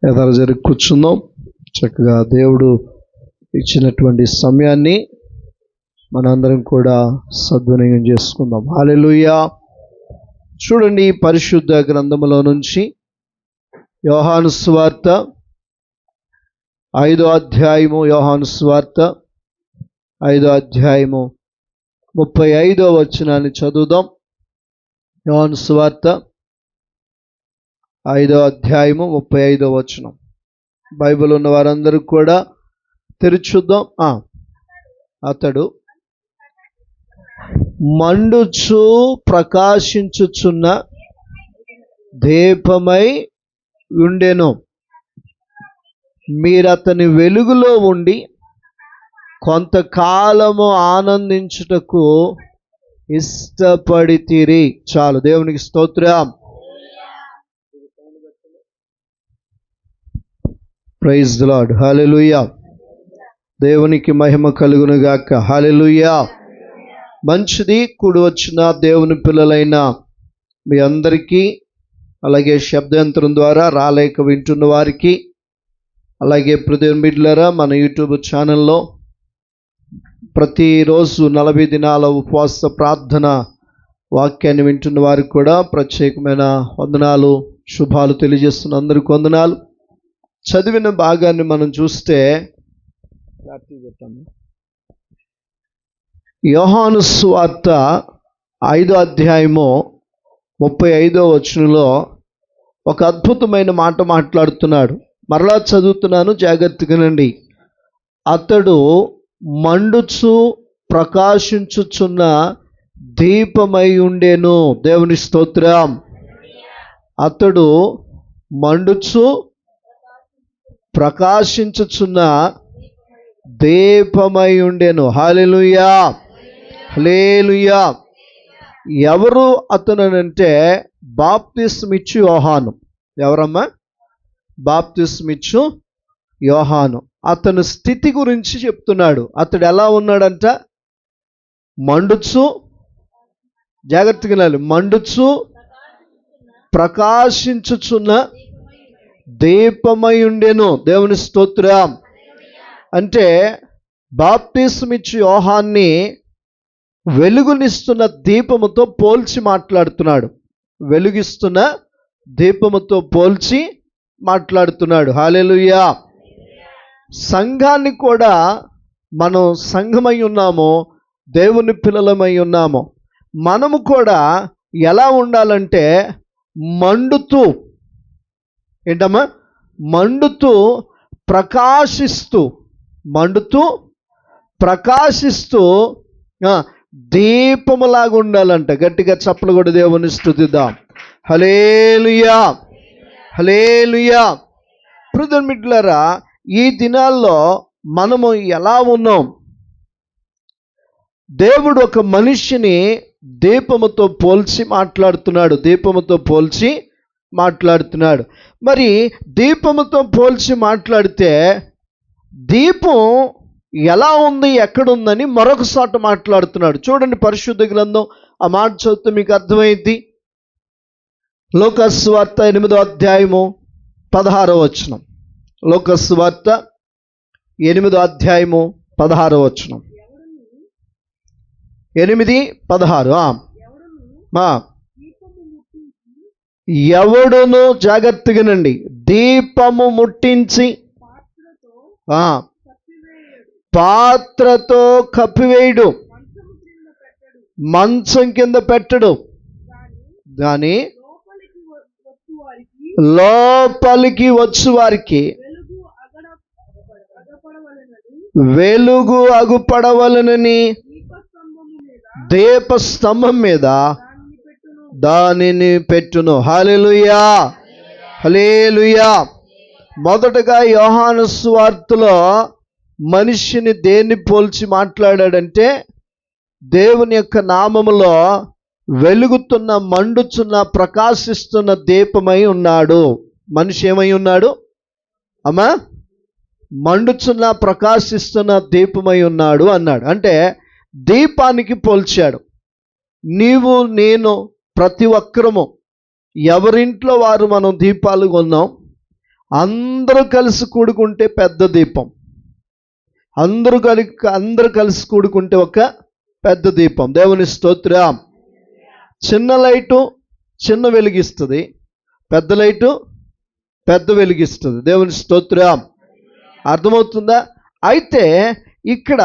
ఎదురు జరిగి కూర్చుందాం. చక్కగా దేవుడు ఇచ్చినటువంటి సమయాన్ని మనందరం కూడా సద్వినియోగం చేసుకుందాం. హల్లెలూయా. చూడండి, పరిశుద్ధ గ్రంథములో నుంచి యోహాను సువార్త 5వ అధ్యాయము, యోహాను సువార్త 5వ అధ్యాయము 35వ వచనాన్ని చదువుదాం. యోహాను సువార్త 5వ అధ్యాయము 35వ వచనం. బైబిల్ ఉన్న వారందరూ కూడా తెరిచుద్దాం. అతడు మండుచు ప్రకాశించుచున్న దీపమై ఉండెను. మీరతని వెలుగులో ఉండి కొంతకాలము ఆనందించుటకు ఇష్టపడితిరి. చాలు, దేవునికి స్తోత్రం. Praise the lord. హల్లెలూయా. దేవునికి మహిమ కలుగును గాక. హల్లెలూయా. మంచిది. కూడి వచ్చిన దేవుని పిల్లలైన మీ అందరికీ, అలాగే శబ్దాంతరం ద్వారా రాలేక వింటున్న వారికి, అలాగే ప్రదేశ్ బిడ్డలారా, మన యూట్యూబ్ ఛానల్లో ప్రతిరోజు 40 దినాల ఉపవాస ప్రార్థన వాక్యాన్ని వింటున్న వారికి కూడా ప్రత్యేకమైన వందనాలు, శుభాలు తెలియజేస్తున్న అందరికీ వందనాలు. చదివిన భాగాన్ని మనం చూస్తే, యోహాను సువార్త 5వ అధ్యాయము 35వ వచనంలో ఒక అద్భుతమైన మాట మాట్లాడుతున్నాడు. మరలా చదువుతున్నాను, జాగ్రత్తగా వినండి. అతడు మండుచు ప్రకాశించుచున్న దీపమై ఉండెను. దేవుని స్తోత్రం. అతడు మండుచు ప్రకాశించుచున్న దీపమై ఉండెను. హల్లెలూయా, హల్లెలూయా. ఎవరు అతనంటే బాప్తిస్మిచ్చు యోహాను. ఎవరమ్మా? బాప్తిస్మిచ్చు యోహాను. అతని స్థితి గురించి చెప్తున్నాడు. అతడు ఎలా ఉన్నాడంట? మండుచు, జాగ్రత్తగా వినాలి, మండుచు ప్రకాశించుచున్న దీపమై ఉండెను. దేవుని స్తోత్రం. అంటే బాప్తిస్మిచ్చు యోహాన్ని వెలుగునిస్తున్న దీపముతో పోల్చి మాట్లాడుతున్నాడు. వెలుగిస్తున్న దీపముతో పోల్చి మాట్లాడుతున్నాడు. హల్లెలూయా. సంఘాన్ని కూడా మనం సంఘమై ఉన్నాము, దేవుని పిల్లలమై ఉన్నాము. మనము కూడా ఎలా ఉండాలంటే మండుతూ, ఏంటమ్మా? మండుతూ ప్రకాశిస్తూ, మండుతూ ప్రకాశిస్తూ దీపములాగా ఉండాలంట. గట్టిగా చప్పలు కూడా దేవుని స్తుతిద్దాం. హల్లెలూయా, హల్లెలూయా. ప్రియమైన బిడ్డలారా, ఈ దినాల్లో మనము ఎలా ఉన్నాం? దేవుడు ఒక మనిషిని దీపముతో పోల్చి మాట్లాడుతున్నాడు. దీపముతో పోల్చి మాట్లాడుతున్నాడు. మరి దీపముతో పోల్చి మాట్లాడితే దీపం ఎలా ఉంది, ఎక్కడుందని మరొక చోట మాట్లాడుతున్నాడు. చూడండి, పరిశుద్ధ గ్రంథం ఆ మాట చదివితే మీకు అర్థమైంది. లూకాసు వార్త 8వ అధ్యాయము 16వ వచనం. లూకాసు వార్త 8వ అధ్యాయము 16వ వచనం. 8:16. ఎవడును, జాగ్రత్తగానండి, దీపము ముట్టించి పాత్రతో కప్పివేయుడు, మంచం కింద పెట్టడు, కానీ లోపలికి వచ్చు వారికి వెలుగు అగుపడవలనని దీపస్తంభం మీద దానిని పెట్టును. హల్లెలూయా, హల్లెలూయా. మొదటగా యోహాను సువార్తలో మనిషిని దేన్ని పోల్చి మాట్లాడాడంటే దేవుని యొక్క నామములో వెలుగుతున్న, మండుచున్న, ప్రకాశిస్తున్న దీపమై ఉన్నాడు. మనిషి ఏమై ఉన్నాడు అమ్మా? మండుచున్న, ప్రకాశిస్తున్న దీపమై ఉన్నాడు అన్నాడు. అంటే దీపానికి పోల్చాడు. నీవు, నేను, ప్రతి ఒక్కరము ఎవరింట్లో వారు మనం దీపాలు కొన్నాం. అందరూ కలిసి కూడుకుంటే పెద్ద దీపం, అందరూ కలిసి కూడుకుంటే ఒక పెద్ద దీపం. దేవుని స్తోత్రం. చిన్న లైటు చిన్న వెలిగిస్తుంది, పెద్ద లైటు పెద్ద వెలిగిస్తుంది. దేవుని స్తోత్రం. అర్థమవుతుందా? అయితే ఇక్కడ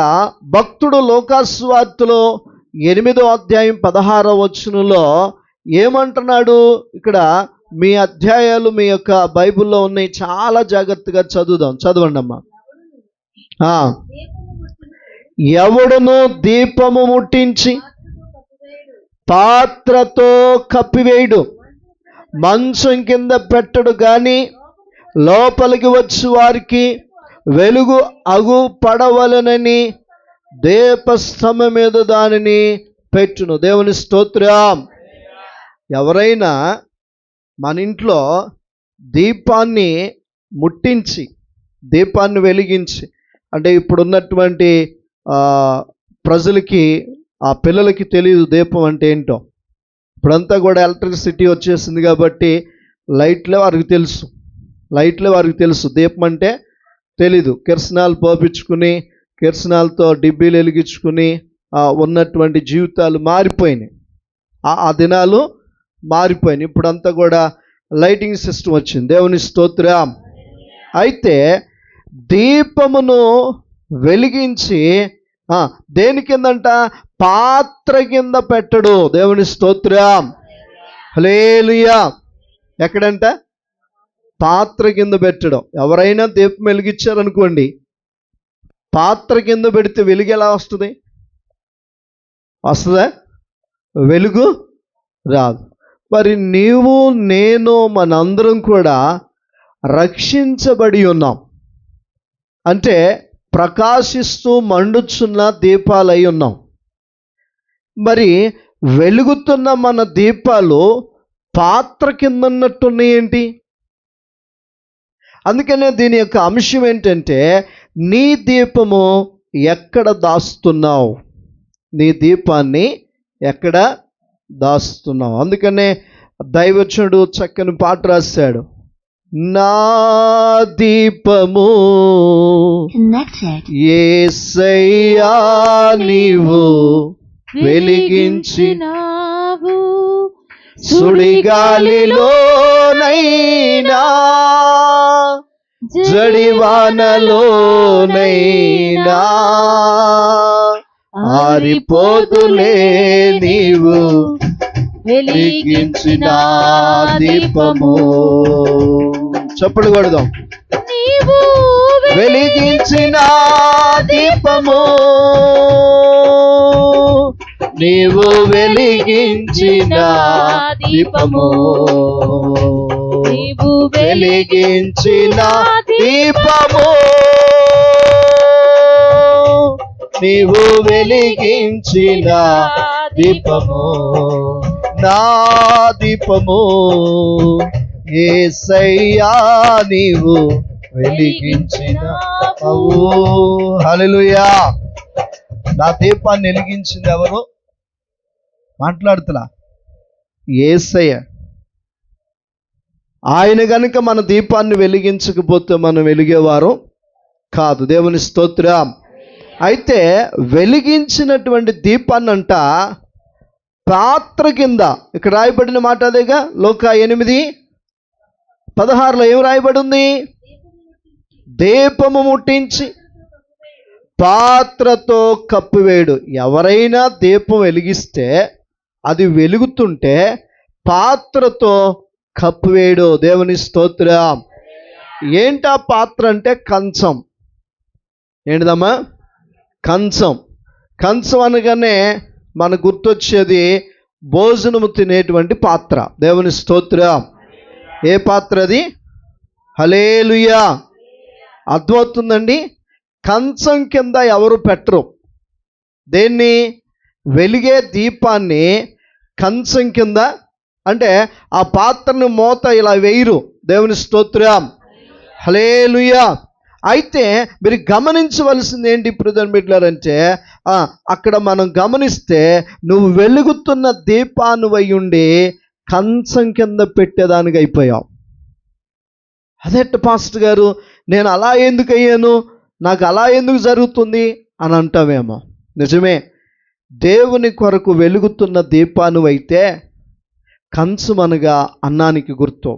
భక్తుడు లోకాసువార్తలో 8వ అధ్యాయం 16వ వచనంలో ఏమంటున్నాడు? ఇక్కడ మీ అధ్యాయాలు మీ యొక్క బైబిల్లో ఉన్నాయి, చాలా జాగ్రత్తగా చదవండి అమ్మా. ఎవడును దీపము ముట్టించి పాత్రతో కప్పివేయుడు, మంచం కింద పెట్టడు గాని లోపలికి వచ్చి వారికి వెలుగు అగు పడవలనని దీపస్తంభం మీద దానిని పెట్టును. దేవుని స్తోత్రం. ఎవరైనా మన ఇంట్లో దీపాన్ని ముట్టించి దీపాన్ని వెలిగించి, అంటే ఇప్పుడున్నటువంటి ప్రజలకి ఆ పిల్లలకి తెలియదు దీపం అంటే ఏంటో. ఇప్పుడంతా కూడా ఎలక్ట్రిసిటీ వచ్చేసింది కాబట్టి లైట్లే వారికి తెలుసు, దీపం అంటే తెలీదు. కిరసనాలు పోపించుకుని కిరసనాలతో డిబ్బీలు వెలిగించుకుని ఉన్నటువంటి జీవితాలు మారిపోయినాయి, ఆ దినాలు మారిపోయినాయి. ఇప్పుడంతా కూడా లైటింగ్ సిస్టమ్ వచ్చింది. దేవుని స్తోత్రం. అయితే దీపమును వెలిగించి దేని కిందంట? పాత్ర కింద పెట్టడు. దేవుని స్తోత్రం. హల్లెలూయా. ఎక్కడంట? పాత్ర కింద పెట్టడం. ఎవరైనా దీపం వెలిగించారనుకోండి, పాత్ర కింద పెడితే వెలుగు ఎలా వస్తుందా? వెలుగు రాదు. మరి నీవు నేను మనందరం కూడా రక్షించబడి ఉన్నాం, అంటే ప్రకాశిస్తూ మండుచున్న దీపాలై ఉన్నాం. మరి వెలుగుతున్న మన దీపాలు పాత్ర కింద ఉన్నట్టున్నాయి ఏంటి? అందుకనే దీని యొక్క అంశం ఏంటంటే, నీ దీపము ఎక్కడ దాస్తున్నావు? నీ దీపాన్ని ఎక్కడ దాస్తున్నావు? అందుకనే దైవజనుడు చక్కని పాట రాశాడు. నా దీపము యేసయ్యా నీవు వెలిగించినావు, సుడిగాలిలోనైనా జడివానలోనైనా ఆరిపోదులే నీవు వెలిగించిన దీపము. చప్పుడు కొడదాం. నీవు వెలిగించిన దీపము, నీవు వెలిగించిన దీపము, నీవు వెలిగించిన దీపము, నీవు వెలిగించిన దీపము, నా దీపము యేసయ్యా నీవు వెలిగించినావు. హల్లెలూయా. నా దీపాన్ని వెలిగించింది ఎవరు? మాట్లాడుతున్నా, యేసయ్య. ఆయన గనుక మన దీపాన్ని వెలిగించకపోతే మనం వెలిగేవారు కాదు. దేవుని స్తోత్రం. అయితే వెలిగించినటువంటి దీపాన్నంట పాత్ర కింద, ఇక్కడ రాయబడిన మాట అదేగా, లోకా 8:16 ఏం రాయబడి ఉంది? దీపము ముట్టించి పాత్రతో కప్పివేయడు. ఎవరైనా దీపం వెలిగిస్తే అది వెలుగుతుంటే పాత్రతో కప్పివేయడు. దేవుని స్తోత్రం. ఏంటా పాత్ర అంటే? కంచం. ఏంటిదమ్మా? కంచం. కంచం అనగానే మనకు గుర్తొచ్చేది భోజనము తినేటువంటి పాత్ర. దేవుని స్తోత్రం. ఏ పాత్ర అది? హల్లెలూయా. అర్థమవుతుందండి? కంచం కింద ఎవరు పెట్టరు. దేన్ని? వెలిగే దీపాన్ని కంచం కింద, అంటే ఆ పాత్రను మూత ఇలా వేయరు. దేవుని స్తోత్రం. హల్లెలూయా. అయితే మీరు గమనించవలసింది ఏంటి బ్రదర్ బిడ్డలారంటే, అక్కడ మనం గమనిస్తే నువ్వు వెలుగుతున్న దీపాన్ని అయి ఉండి కంచం కింద పెట్టేదానికి అయిపోయావు. అదేంటి పాస్టర్ గారు, నేను అలా ఎందుకు అయ్యాను, నాకు అలా ఎందుకు జరుగుతుంది అని అంటావేమో. నిజమే, దేవుని కొరకు వెలుగుతున్న దీపానువైతే కంచుమనగా అన్నానికి గుర్తు.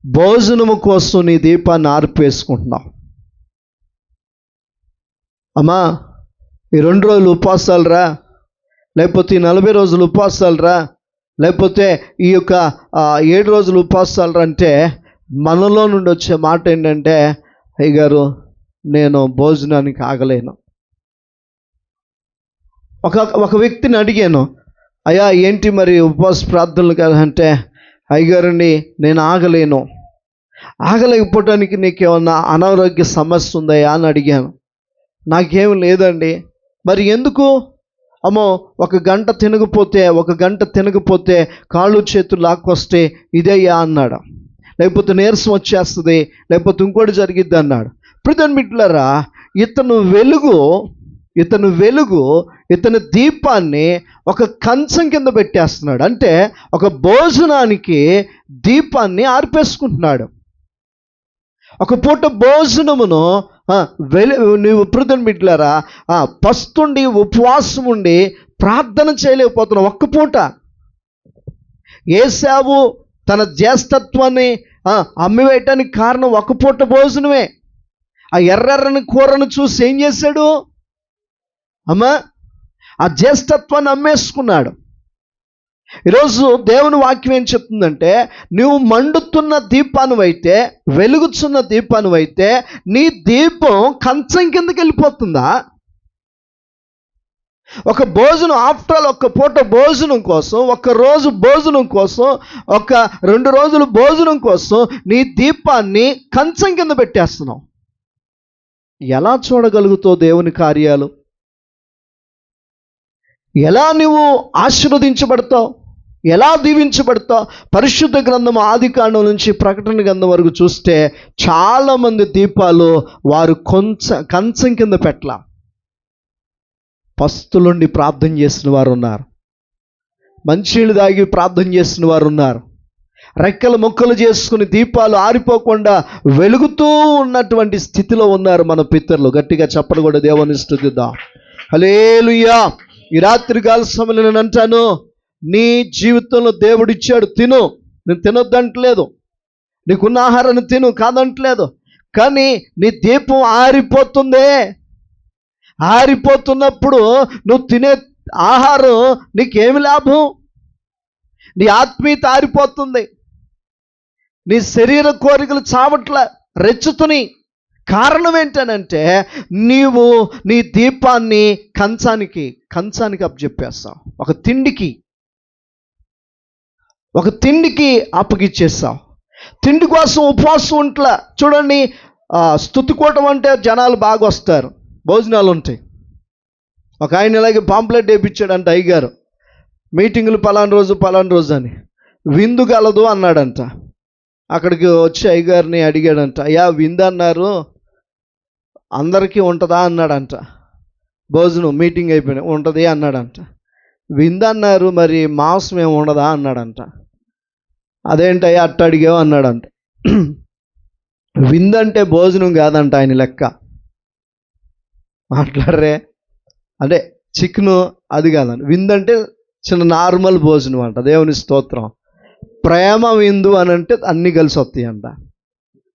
భోజనము కోసం నీ దీపాన్ని ఆర్పేసుకుంటున్నావు. అమ్మా, ఈ 2 రోజులు ఉపవాసాలు రా, లేకపోతే ఈ 40 రోజులు ఉపవాసాలు రా, లేకపోతే ఈ యొక్క 7 రోజులు ఉపవాసాలు రా అంటే మనలో నుండి వచ్చే మాట ఏంటంటే, అయ్యగారు నేను భోజనానికి ఆగలేను. ఒక వ్యక్తిని అడిగాను, అయ్యా ఏంటి మరి ఉపవాస ప్రార్థనలు కదా అంటే, అయ్యగారండి నేను ఆగలేకపోవటానికి నీకేమన్నా అనారోగ్య సమస్య ఉందయ్యా అని అడిగాను. నాకేం లేదండి. మరి ఎందుకు? అమ్మో, ఒక గంట తినకపోతే కాళ్ళు చేతులు లాక్కొస్తే ఇదయ్యా అన్నాడు. లేకపోతే నీరసం వచ్చేస్తుంది, లేకపోతే ఇంకోటి జరిగిద్ది అన్నాడు. ప్రియమైన బిడ్డలారా, ఇతను వెలుగు ఇతని దీపాన్ని ఒక కంచం కింద పెట్టేస్తున్నాడు. అంటే ఒక భోజనానికి దీపాన్ని ఆర్పేసుకుంటున్నాడు. ఒక పూట భోజనమును నువ్వు ప్రియమైన బిడ్డలారా పస్తుండి ఉపవాసం ఉండి ప్రార్థన చేయలేకపోతున్నావు. ఒక్క పూట ఏశావు తన జ్యేష్ఠత్వాన్ని అమ్మివేయటానికి కారణం ఒక పూట భోజనమే. ఆ ఎర్రని కూరను చూసి ఏం చేశాడు? అమ్మా, ఆ జ్యేష్ఠత్వాన్ని అమ్మేసుకున్నాడు. ఈరోజు దేవుని వాక్యం ఏం చెప్తుందంటే, నువ్వు మండుతున్న దీపానువైతే, వెలుగుతున్న దీపానువైతే నీ దీపం కంచం కిందకి వెళ్ళిపోతుందా? ఒక భోజనం, ఆఫ్టర్ ఆల్ ఒక పూట భోజనం కోసం, ఒక రోజు భోజనం కోసం, ఒక 2 రోజులు భోజనం కోసం నీ దీపాన్ని కంచం కింద పెట్టేస్తున్నావు. ఎలా చూడగలుగుతావు దేవుని కార్యాలు? ఎలా నువ్వు ఆశీర్వదించబడతావు? ఎలా దీవించబడతావు? పరిశుద్ధ గ్రంథం ఆదికాండం నుంచి ప్రకటన గ్రంథం వరకు చూస్తే చాలామంది దీపాలు వారు కంచం కింద పెట్టలా. పస్తులుండి ప్రార్థన చేసిన వారు ఉన్నారు, మంచినీళ్ళు తాగి ప్రార్థన చేసిన వారు ఉన్నారు, రెక్కలు మొక్కలు చేసుకుని దీపాలు ఆరిపోకుండా వెలుగుతూ ఉన్నటువంటి స్థితిలో ఉన్నారు మన పితరులు. గట్టిగా చెప్పలు కూడా దేవుని స్తుతిద్దాం. హల్లెలూయా. ఈ రాత్రి కాల సమయంలో నేను అంటాను, నీ జీవితంలో దేవుడు ఇచ్చాడు, తిను. నేను తినొద్దంటలేదు, నీకున్న ఆహారాన్ని తిను కాదంటలేదు. కానీ నీ దీపం ఆరిపోతున్నప్పుడు నువ్వు తినే ఆహారం నీకేమి లాభం? నీ ఆత్మీయత ఆరిపోతుంది, నీ శరీర కోరికలు చావట్ల రెచ్చుతుని. కారణం ఏంటనంటే నీవు నీ దీపాన్ని కంచానికి అప్పచెప్పేస్తావు. ఒక తిండికి అప్పగిచ్చేస్తావు. తిండి కోసం ఉపవాసం ఉంట్లా. చూడండి, స్తుతికోవటం అంటే జనాలు బాగా వస్తారు, భోజనాలు ఉంటాయి. ఒక ఆయన ఇలాగే పాంప్లెట్ వేయించాడంట అయ్యగారు, మీటింగులు పలానా రోజు అని, విందు కలదు అన్నాడంట. అక్కడికి వచ్చి అయ్యగారిని అడిగాడంట, అయ్యా విందు అన్నారు, అందరికీ ఉంటుందా అన్నాడంట. భోజనం మీటింగ్ అయిపోయినాయి, ఉంటుంది అన్నాడంట. విందు అన్నారు, మరి మాంసం ఏమి ఉండదా అన్నాడంట. అదేంటయ్యా అట్ట అడిగావు అన్నాడంట. విందంటే భోజనం కాదంట ఆయన లెక్క. మాట్లాడరే, అంటే చికెను అది కాదండి. విందంటే చిన్న నార్మల్ భోజనం అంట. దేవుని స్తోత్రం. ప్రేమ విందు అని అంటే అన్నీ కలిసి వస్తాయి అంట.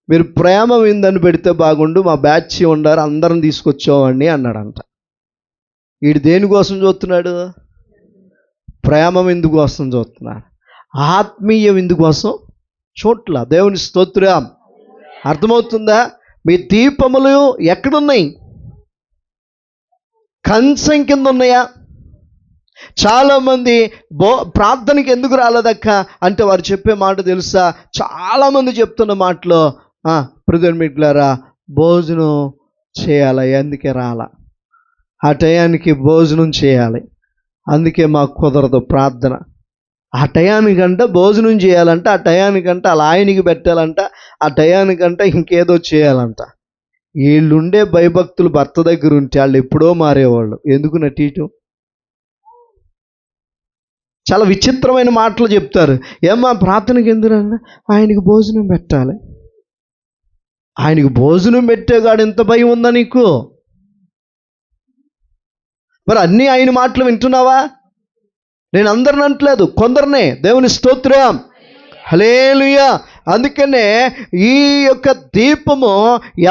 మీరు ప్రేమ విందని పెడితే బాగుండు, మా బ్యాచ్ ఉండారు, అందరం తీసుకొచ్చామండి అన్నాడంట. వీడు దేనికోసం చూస్తున్నాడు? ప్రేమ విందు కోసం చూస్తున్నాడు, ఆత్మీయ విందు కోసం చూట్ల. దేవుని స్తోత్రం. అర్థమవుతుందా? మీ దీపములు ఎక్కడున్నాయి? కంచం కింద ఉన్నాయా? చాలామంది ప్రార్థనకి ఎందుకు రాలేదక్క అంటే వారు చెప్పే మాట తెలుసా? చాలామంది చెప్తున్న మాటలో, ప్రియమైన బిడ్డలారా, భోజనం చేయాలి అందుకే రాలా, ఆ టయానికి భోజనం చేయాలి అందుకే మాకు కుదరదు ప్రార్థన. ఆ టయానికంట భోజనం చేయాలంట, ఆ టయానికంట అలా ఆయనకి పెట్టాలంట, ఆ టయానికంట ఇంకేదో చేయాలంట. వీళ్ళుండే భయభక్తులు భర్త దగ్గర ఉంటే వాళ్ళు ఎప్పుడో మారేవాళ్ళు. ఎందుకు నటీయటం? చాలా విచిత్రమైన మాటలు చెప్తారు. ఏమ్మా ప్రార్థనకి ఎందుకన్నా? ఆయనకి భోజనం పెట్టాలి. ఆయనకి భోజనం పెట్టేగాడు ఎంత భయం ఉందా నీకు? మరి అన్నీ ఆయన మాటలు వింటున్నావా? నేను అందరిని అంటలేదు, కొందరినే. దేవుని స్తోత్రం, హల్లెలూయా. అందుకనే ఈ యొక్క దీపము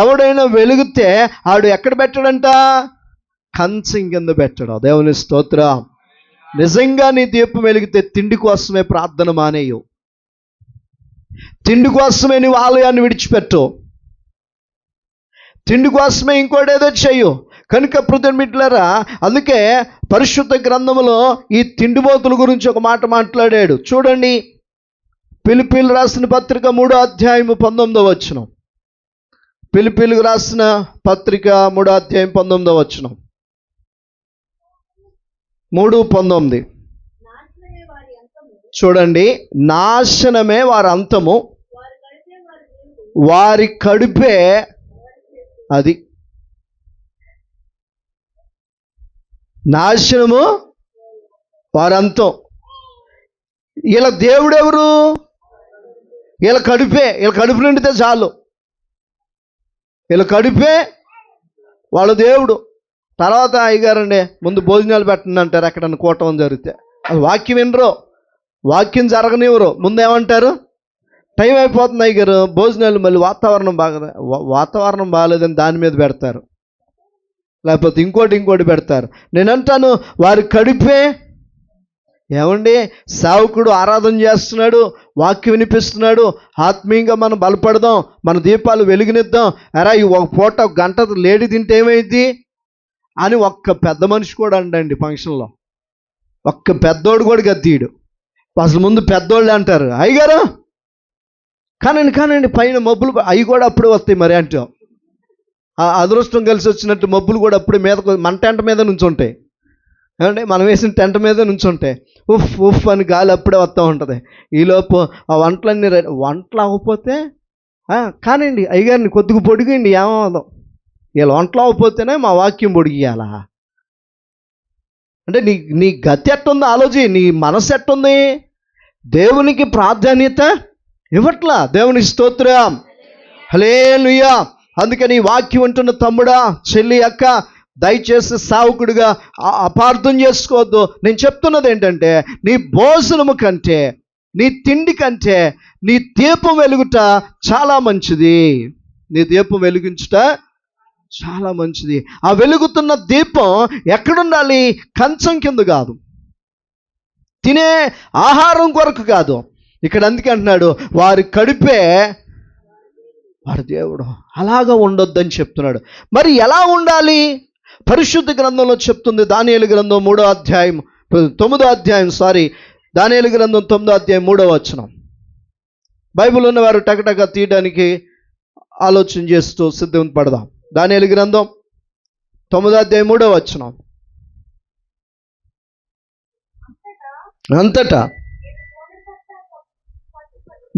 ఎవడైనా వెలిగితే ఆడు ఎక్కడ పెట్టడంట? కంచం కింద పెట్టడం. దేవుని స్తోత్రం. నిజంగా నీ దీపం వెలిగితే తిండి కోసమే ప్రార్థన మానేయు, తిండి కోసమే నువ్వు ఆలయాన్ని విడిచిపెట్టు, తిండి కోసమే ఇంకోటేదో చెయ్యు. కనుక ప్రియమిత్రులారా, అందుకే పరిశుద్ధ గ్రంథములో ఈ తిండిబోతుల గురించి ఒక మాట మాట్లాడాడు. చూడండి, ఫిలిప్పీయులకు రాసిన పత్రిక 3వ అధ్యాయం 19వ వచనం. ఫిలిప్పీయులకు రాసిన పత్రిక 3వ అధ్యాయం 19వ వచనం. 3:19 చూడండి. నాశనమే వారి అంతము, వారి కడుపే అది. నాశనము వారి అంతం. వీళ్ళ దేవుడు ఎవరు? వీళ్ళ కడుపే. వీళ్ళ కడుపు నిండితే చాలు. వీళ్ళ కడుపే వాళ్ళ దేవుడు. తర్వాత అయ్యగారండి ముందు భోజనాలు పెట్టండి అంటారు ఎక్కడన్నా కూటం జరిగితే. అది వాక్యం వినరు, వాక్యం జరగనివ్వరు. ముందేమంటారు? టైం అయిపోతుంది అయ్యగారు, భోజనాలు. మళ్ళీ వాతావరణం బాగాలేదని దాని మీద పెడతారు, లేకపోతే ఇంకోటి పెడతారు. నేనంటాను వారి కడుపే. ఏమండి, సేవకుడు ఆరాధన చేస్తున్నాడు, వాక్యం వినిపిస్తున్నాడు, ఆత్మీయంగా మనం బలపడదాం, మన దీపాలు వెలుగునిద్దాం. అరా ఈ ఒక పూట ఒక గంట లేడీ తింటే ఏమైంది అని ఒక్క పెద్ద మనిషి కూడా అండి ఫంక్షన్లో. ఒక్క పెద్దోడు కూడా గద్దీడు. అసలు ముందు పెద్దోళ్ళే అంటారు అయ్యగారు కానండి పైన మబ్బులు అవి కూడా అప్పుడే వస్తాయి. మరి అంటే అదృష్టం కలిసి వచ్చినట్టు మబ్బులు కూడా అప్పుడే మీద మన టెంట మీద నుంచి ఉంటాయి. ఏమంటే మనం వేసిన టెంట మీద నుంచి ఉంటాయి. ఉఫ్ ఉఫ్ అని గాలి అప్పుడే వస్తూ ఉంటుంది. ఈలోపు ఆ వంటలన్నీ వంటలు అవ్వకపోతే కానండి అయ్యగారిని కొద్దిగా పొడిగండి ఏమవుదాం. వీళ్ళ వంటలు అవ్వకపోతేనే మా వాక్యం పొడిగియాలా అంటే నీ గతి ఎట్టుంది ఆలోచి. నీ మనసు ఎట్టుంది? దేవునికి ప్రాధాన్యత ఇవ్వట్లా. దేవునికి స్తోత్రం, హల్లెలూయా. అందుకని వాక్యం ఉంటున్న తమ్ముడా, చెల్లి, అక్క, దయచేసి సావుకుడిగా అపార్థం చేసుకోవద్దు. నేను చెప్తున్నది ఏంటంటే, నీ భోజనము కంటే, నీ తిండి కంటే నీ దీపం వెలుగుట చాలా మంచిది. నీ దీపం వెలిగించుట చాలా మంచిది. ఆ వెలుగుతున్న దీపం ఎక్కడుండాలి? కంచం కింద కాదు, తినే ఆహారం కొరకు కాదు. ఇక్కడ అందుకే అంటున్నాడు వారి కడుపే వారి దేవుడు. అలాగా ఉండొద్దని చెప్తున్నాడు. మరి ఎలా ఉండాలి? పరిశుద్ధ గ్రంథంలో చెప్తుంది. దానియేలు గ్రంథం 3వ అధ్యాయం 9వ అధ్యాయం దానియేలు గ్రంథం 9వ అధ్యాయం 3వ వచనం. బైబిల్ ఉన్నవారు టకటక తీయడానికి ఆలోచన చేస్తూ సిద్ధం పడదాం. దానియేలు గ్రంథం 9వ అధ్యాయం 3వ వచనం. అంతటా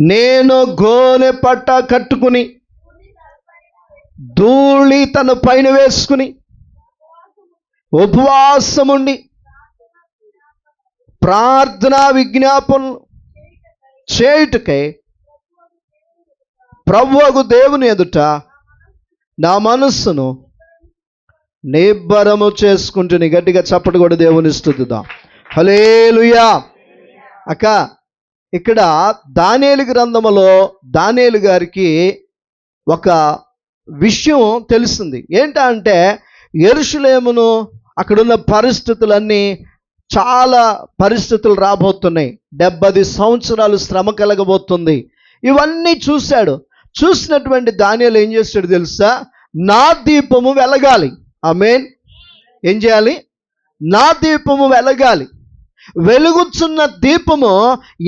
నేను గోనె పట్ట కట్టుకుని ధూళి తన పైన వేసుకుని ఉపవాసముండి ప్రార్థనా విజ్ఞాపనలు చేయుటకై ప్రభువగు దేవుని ఎదుట నా మనస్సును నిబ్బరము చేసుకుంటుని. గట్టిగా చప్పటి కూడా దేవుని స్తుతిద్దాం. హల్లెలూయా. అక్క, ఇక్కడ దానియేలు గ్రంథములో దానియేలు గారికి ఒక విషయం తెలిసింది. ఏంటంటే యెరూషలేమును అక్కడున్న పరిస్థితులన్నీ చాలా పరిస్థితులు రాబోతున్నాయి. 70 సంవత్సరాలు శ్రమ కలగబోతుంది. ఇవన్నీ చూశాడు. చూసినటువంటి దానియేలు ఏం చేస్తాడు తెలుసా? నా దీపము వెలగాలి. ఆమేన్. ఏం చేయాలి? నా దీపము వెలగాలి. వెలుగుచున్న దీపము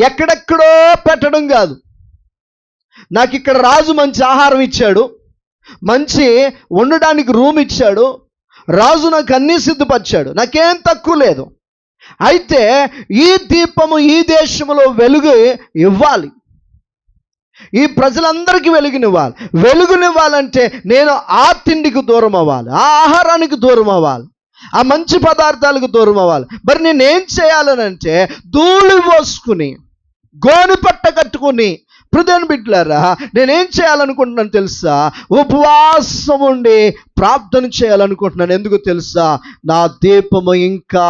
ఎక్కడెక్కడో పెట్టడం కాదు. నాకు ఇక్కడ రాజు మంచి ఆహారం ఇచ్చాడు, మంచి ఉండడానికి రూమ్ ఇచ్చాడు, రాజు నాకు అన్నీ సిద్ధపరిచాడు, నాకేం తక్కువ లేదు. అయితే ఈ దీపము ఈ దేశంలో వెలుగు ఇవ్వాలి, ఈ ప్రజలందరికీ వెలుగునివ్వాలి. వెలుగునివ్వాలంటే నేను ఆ తిండికి దూరం అవ్వాలి, ఆ ఆహారానికి దూరం అవ్వాలి. ఆ మంచి పదార్థాలకు దూరం అవ్వాలి. మరి నేనేం చేయాలనంటే ధూళి పోసుకుని గోను పట్ట కట్టుకుని, హృదయం బిడ్డలారా, నేనేం చేయాలనుకుంటున్నాను తెలుసా? ఉపవాసం ఉండి ప్రార్థన చేయాలనుకుంటున్నాను. ఎందుకు తెలుసా? నా దీపము ఇంకా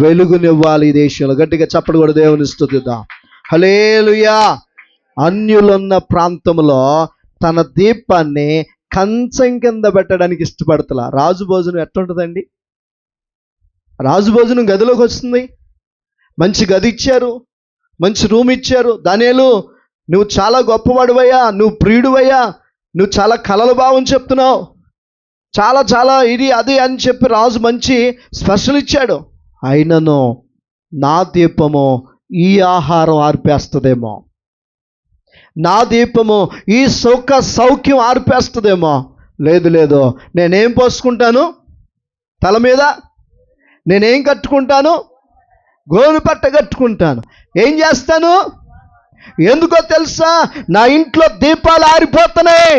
వెలుగునివ్వాలి ఈ దేశంలో. గట్టిగా చప్పట్లు కూడా దేవుని స్తుతిద్దాం. హల్లెలూయా. అన్యులున్న ప్రాంతంలో తన దీపాన్ని కంచం కింద పెట్టడానికి ఇష్టపడతలా. రాజు భోజనం ఎట్లుంటుందండి? రాజు భోజనం గదిలోకి వస్తుంది. మంచి గది ఇచ్చారు, మంచి రూమ్ ఇచ్చారు. దానియేలు, నువ్వు చాలా గొప్పవాడువయ్యా, నువ్వు ప్రియుడువయ్యా, నువ్వు చాలా కలల భావం చెప్తున్నావు, చాలా చాలా ఇది అది అని చెప్పి రాజు మంచి స్పెషల్ ఇచ్చాడు. అయినను నా దీపము ఈ ఆహారం ఆర్పేస్తుందేమో, నా దీపము ఈ సౌఖ్యం ఆర్పేస్తుందేమో. లేదు లేదు, నేనేం పోసుకుంటాను తల మీద? నేనేం కట్టుకుంటాను? గోను పట్ట కట్టుకుంటాను. ఏం చేస్తాను? ఎందుకో తెలుసా? నా ఇంట్లో దీపాలు ఆరిపోతున్నాయి.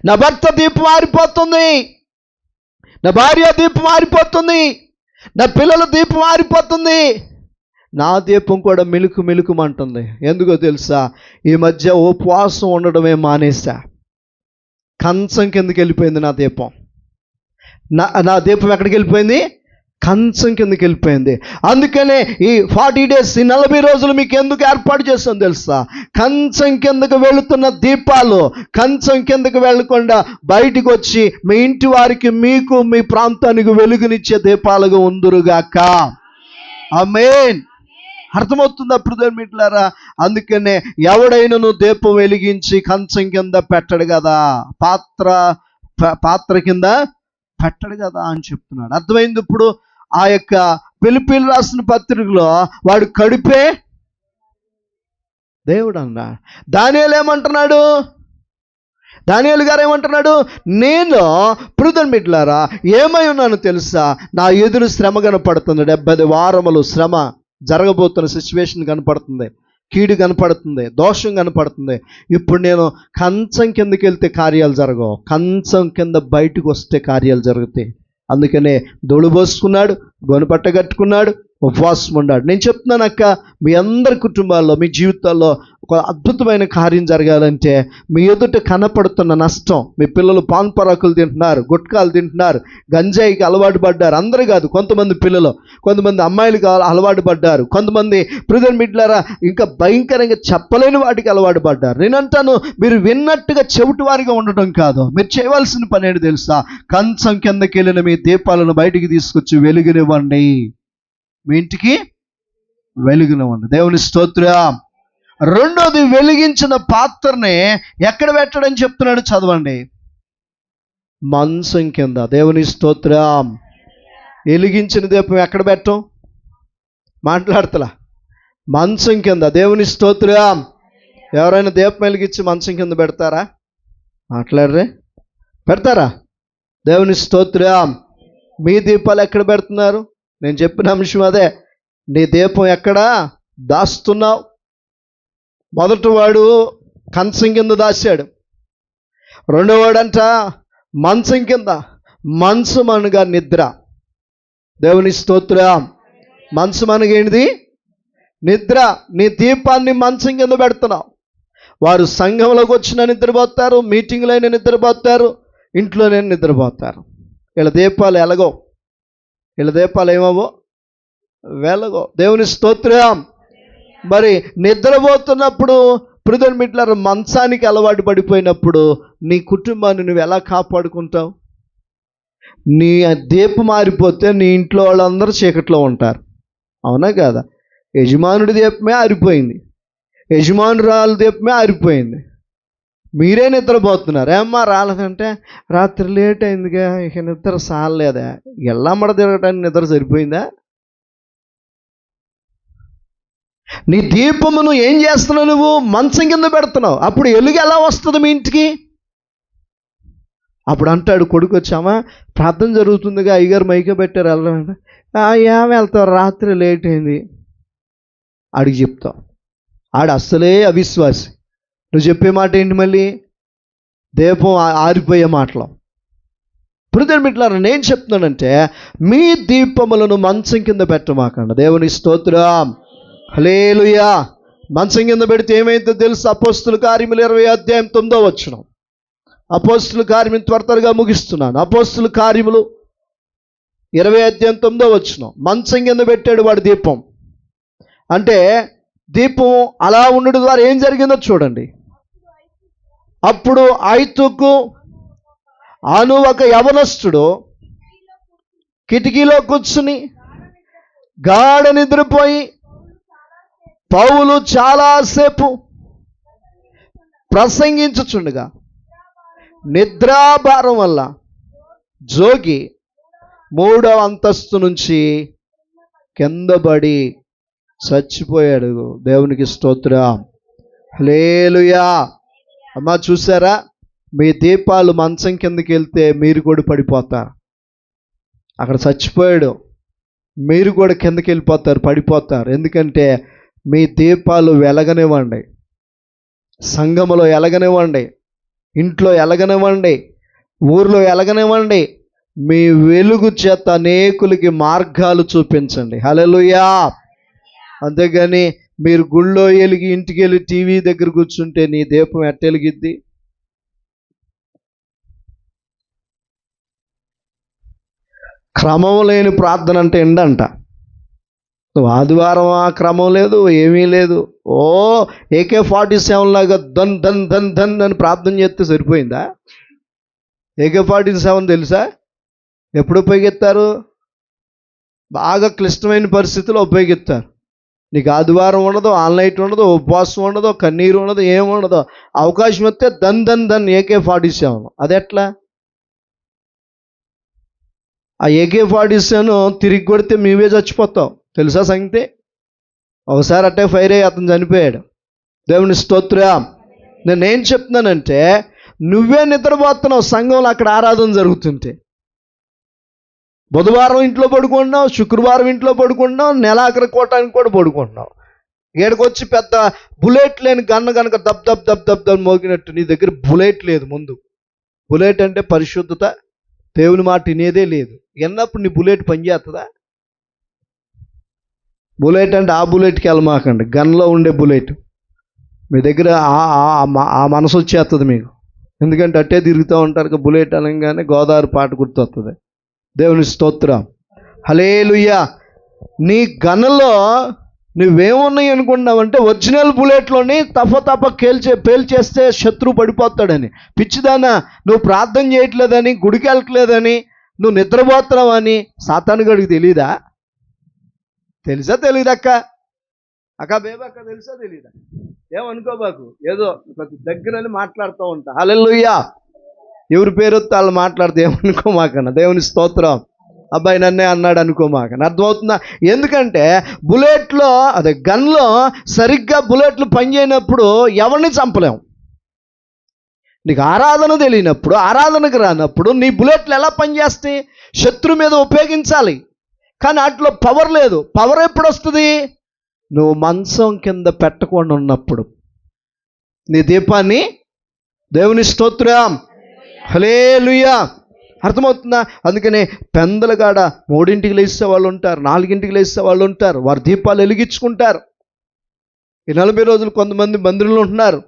నా భర్త దీపం ఆరిపోతుంది, నా భార్య దీపం ఆరిపోతుంది, నా పిల్లల దీపం ఆరిపోతుంది, నా దీపం కూడా మిలుకుమంటుంది. ఎందుకో తెలుసా? ఈ మధ్య ఉపవాసం ఉండడమే మానేసా. కంచం కిందకి వెళ్ళిపోయింది నా దీపం. నా దీపం ఎక్కడికి వెళ్ళిపోయింది? కంచం కిందకి వెళ్ళిపోయింది. అందుకనే ఈ 40 days, ఈ 40 రోజులు మీకు ఎందుకు ఏర్పాటు చేస్తాను తెలుసా? కంచం కిందకు వెళుతున్న దీపాలు కంచం కిందకు వెళ్ళకుండా బయటికి వచ్చి మీ ఇంటి వారికి, మీకు, మీ ప్రాంతానికి వెలుగునిచ్చే దీపాలుగా ఉందురుగాక. ఆమేన్. అర్థమవుతుందా హృదయం బిడ్డలారా? అందుకనే ఎవడైనను దీపం వెలిగించి కంచం కింద పెట్టడు కదా, పాత్ర కింద పెట్టడు కదా అని చెప్తున్నాడు. అర్థమైంది ఇప్పుడు? ఆ యొక్క ఫిలిప్పీయులు రాసిన పత్రికలో వాడు కడుపే దేవుడు అన్నాడు. దానియేలు ఏమంటున్నాడు? దానియేలు గారు ఏమంటున్నాడు? నేను హృదయం బిడ్డలారా ఏమై ఉన్నాను తెలుసా? నా ఎదురు శ్రమ కనపడుతుంది. 70 వారములు శ్రమ జరగబోతున్న సిచ్యువేషన్ కనపడుతుంది, కీడు కనపడుతుంది, దోషం కనపడుతుంది. ఇప్పుడు నేను కంచం కిందకి వెళ్తే కార్యాలు జరగవు, కంచం కింద బయటకు వస్తే కార్యాలు జరుగుతాయి. అందుకనే దొడు పోసుకున్నాడు, గొనుపట్ట కట్టుకున్నాడు, ఉపవాసం ఉన్నాడు. నేను చెప్తున్నాను అక్క, మీ అందరి కుటుంబాల్లో, మీ జీవితాల్లో ఒక అద్భుతమైన కార్యం జరగాలంటే మీ ఎదుట కనపడుతున్న నష్టం, మీ పిల్లలు పాన్ పరాకులు తింటున్నారు, గుట్కాలు తింటున్నారు, గంజాయికి అలవాటు పడ్డారు. అందరూ కాదు, కొంతమంది పిల్లలు, కొంతమంది అమ్మాయిలకు అలవాటు పడ్డారు, కొంతమంది ప్రిజన్ మిడ్లరా ఇంకా భయంకరంగా చెప్పలేని వాటికి అలవాటు పడ్డారు. నేను అంటాను, మీరు విన్నట్టుగా చెవిటి వారిగా ఉండటం కాదు, మీరు చేయవలసిన పని ఏంటి తెలుసా? కంచం కిందకి వెళ్ళిన మీ దీపాలను బయటికి తీసుకొచ్చి వెలుగునివ్వండి, మీ ఇంటికి వెలుగునివ్వండి. దేవుని స్తోత్రం. రెండోది, వెలిగించిన పాత్రని ఎక్కడ పెట్టడని చెప్తున్నాడు, చదవండి. మంచం కింద. దేవుని స్తోత్రం. వెలిగించిన దీపం ఎక్కడ పెట్టం? మాట్లాడతలా, మంచం కింద. దేవుని స్తోత్రం. ఎవరైనా దీపం వెలిగించి మంచం కింద పెడతారా? మాట్లాడరే? పెడతారా? దేవుని స్తోత్రం. మీ దీపాలు ఎక్కడ పెడుతున్నారు? నేను చెప్పిన అంశం అదే. నీ దీపం ఎక్కడ దాస్తున్నావు? మొదటివాడు కంచం కింద దాచాడు, రెండోవాడంట మంచం కింద. మంచం అనగా నిద్ర. దేవుని స్తోత్రం. మంచం అనగా ఏంటిది? నిద్ర. నీ దీపాన్ని మంచం కింద పెడుతున్నావు. వారు సంఘంలోకి వచ్చిన నిద్రపోతారు, మీటింగ్లైనా నిద్రపోతారు, ఇంట్లోనే నిద్రపోతారు. వీళ్ళ దీపాలు ఎలాగో, వీళ్ళ దీపాలు ఏమవో వెలగో. దేవుని స్తోత్రం. మరి నిద్రపోతున్నప్పుడు ప్రియుని బిడ్డలారా, మంచానికి అలవాటు పడిపోయినప్పుడు నీ కుటుంబాన్ని నువ్వు ఎలా కాపాడుకుంటావు? నీ దీపం మారిపోతే నీ ఇంట్లో వాళ్ళందరూ చీకట్లో ఉంటారు, అవునా కాదా? యజమానుడి దీపమే ఆరిపోయింది, యజమానురాలు దీపమే ఆరిపోయింది, మీరే నిద్రపోతున్నారు. ఏమ్మా రాలేదంటే, రాత్రి లేట్ అయిందిగా, ఇక నిద్ర సాలేదా? ఎల్లమ్మడ తిరగటానికి నిద్ర సరిపోయిందా? నీ దీపమును ఏం చేస్తున్నావు? నువ్వు మంచం కింద పెడుతున్నావు. అప్పుడు ఎలుగు ఎలా వస్తుంది మీ ఇంటికి? అప్పుడు అంటాడు కొడుకు వచ్చామా, ప్రార్థన జరుగుతుందిగా, అయ్యగారు మైకే పెట్టారు, వెళ్ళమంటే ఏం వెళ్తావు, రాత్రి లేట్ అయింది అడిగి చెప్తావు. ఆడు అస్సలే అవిశ్వాసి. నువ్వు చెప్పే మాట ఏంటి? మళ్ళీ దీపం ఆరిపోయే మాటలు. బ్రదర్ బిడ్డలారా, నేను చెప్తున్నానంటే మీ దీపములను మంచం కింద పెట్టమాకండి. దేవుని స్తోత్రం, హల్లెలూయా. మంచం కింద పెడితే ఏమైందో తెలుసు? అపోస్తుల కార్యములు 20 అపోస్తుల కార్యం త్వరగా ముగిస్తున్నాను. అపోస్తుల కార్యములు 20 మంచం కింద పెట్టాడు వాడు దీపం. అంటే దీపం అలా ఉండడం ద్వారా ఏం జరిగిందో చూడండి. అప్పుడు ఐతుకు అను ఒక యవనస్తుడు కిటికీలో కూర్చుని గాఢ నిద్రపోయి పౌలు చాలాసేపు ప్రసంగించుచుండగా నిద్రాభారం వల్ల జోగి 3వ అంతస్తు నుంచి కిందపడి చచ్చిపోయాడు. దేవునికి స్తోత్రం, హల్లెలూయా. అమ్మా చూసారా, మీ దీపాలు మంచం కిందకి వెళ్తే మీరు కూడా పడిపోతారు. అక్కడ చచ్చిపోయాడు, మీరు కూడా కిందకి వెళ్ళిపోతారు, పడిపోతారు. ఎందుకంటే మీ దీపాలు వెలగనివ్వండి, సంఘములో ఎలగనివ్వండి, ఇంట్లో ఎలగనివ్వండి, ఊర్లో ఎలగనివ్వండి. మీ వెలుగు చేత అనేకులకి మార్గాలు చూపించండి. హల్లెలూయా. అంతేగాని మీరు గుళ్ళో వెలిగి ఇంటికి వెళ్ళి టీవీ దగ్గర కూర్చుంటే నీ దీపం ఎట్టెలిగిద్ది? క్రమం లేని ప్రార్థన అంటే ఏంటంట? ఆదివారం ఆ క్రమం లేదు, ఏమీ లేదు. AK-47 లాగా దన్ దన్ దన్ దన్ అని ప్రార్థన చేస్తే సరిపోయిందా? AK-47 తెలుసా? ఎప్పుడు ఉపయోగిస్తారు? బాగా క్లిష్టమైన పరిస్థితుల్లో ఉపయోగిస్తారు. నీకు ఆదివారం ఉండదు, ఆన్లైట్ ఉండదు, ఉపవాసం ఉండదు, కన్నీరు ఉండదు, ఏముండదు. అవకాశం వస్తే దన్ దన్ దన్ AK-47. అది ఎట్లా? ఆ AK-47 తిరిగి కొడితే మేమే చచ్చిపోతాం, తెలుసా సంగతి? ఒకసారి అట్టే ఫైర్ అయ్యి అతను చనిపోయాడు. దేవుని స్తోత్రం. నేనేం చెప్తున్నానంటే, నువ్వే నిద్రపోతున్నావు సంఘంలో అక్కడ ఆరాధన జరుగుతుంటే. బుధవారం ఇంట్లో పడుకుంటున్నావు, శుక్రవారం ఇంట్లో పడుకుంటున్నావు, నెలాఖరు కోటానికి కూడా పడుకుంటున్నావు. ఏడకొచ్చి పెద్ద బుల్లెట్ లేని గన్న కనుక దబ్ దబ్ దబ్ దబ్ దబ్ మోగినట్టు నీ దగ్గర బుల్లెట్ లేదు. ముందు బుల్లెట్ అంటే పరిశుద్ధత, దేవుని మాట వినేదే లేదు. ఎన్నప్పుడు నీ బుల్లెట్ పనిచేస్తుందా? బుల్లెట్ అంటే ఆ బుల్లెట్కి వెళ్ళమాకండి, గన్లో ఉండే బుల్లెట్. మీ దగ్గర ఆ మనసు వచ్చేస్తుంది మీకు. ఎందుకంటే అట్టే తిరుగుతూ ఉంటారు. బుల్లెట్ అనగానే గోదావరి పాట గుర్తొస్తుంది. దేవుని స్తోత్రం, హల్లెలూయా. నీ గన్నులో నువ్వేమున్నాయి అనుకుంటున్నావంటే ఒరిజినల్ బుల్లెట్లోని తప్ప పేల్చేస్తే శత్రువు పడిపోతాడని. పిచ్చిదానా, నువ్వు ప్రార్థన చేయట్లేదని, గుడికి వెళ్ళట్లేదని, నువ్వు నిద్రపోతున్నావని సాతానుగాడికి తెలీదా? తెలుసా తెలీదక్క? అక్క బేబక్క తెలుసా తెలీదా? ఏమనుకోబాకు, ఏదో ప్రతి దగ్గరని మాట్లాడుతూ ఉంటా. హల్లెలూయా. ఎవరి పేరు వాళ్ళు మాట్లాడితే ఏమనుకోమాకన్నా. దేవుని స్తోత్రం. అబ్బాయి నన్నే అన్నాడు అనుకోమాకన్నా. అర్థమవుతుందా? ఎందుకంటే బుల్లెట్లో అదే గన్లో సరిగ్గా బుల్లెట్లు పనిచేయనప్పుడు ఎవరిని చంపలేం. నీకు ఆరాధన తెలియనప్పుడు, ఆరాధనకు రానప్పుడు నీ బుల్లెట్లు ఎలా పనిచేస్తాయి? శత్రు మీద ఉపయోగించాలి, కానీ వాటిలో పవర్ లేదు. పవర్ ఎప్పుడు వస్తుంది? నువ్వు మంచం కింద పెట్టకుండా ఉన్నప్పుడు. నీ దీపాన్ని, దేవుని స్తోత్రం, హల్లెలూయా. అర్థమవుతుందా? అందుకనే పెందలగాడ 3ంటికి లేస్తే వాళ్ళు ఉంటారు, 4ంటికి లేస్తే వాళ్ళు ఉంటారు, వారి దీపాలు వెలిగించుకుంటారు. ఈ 40 రోజులు కొంతమంది మందిరంలో ఉంటున్నారు,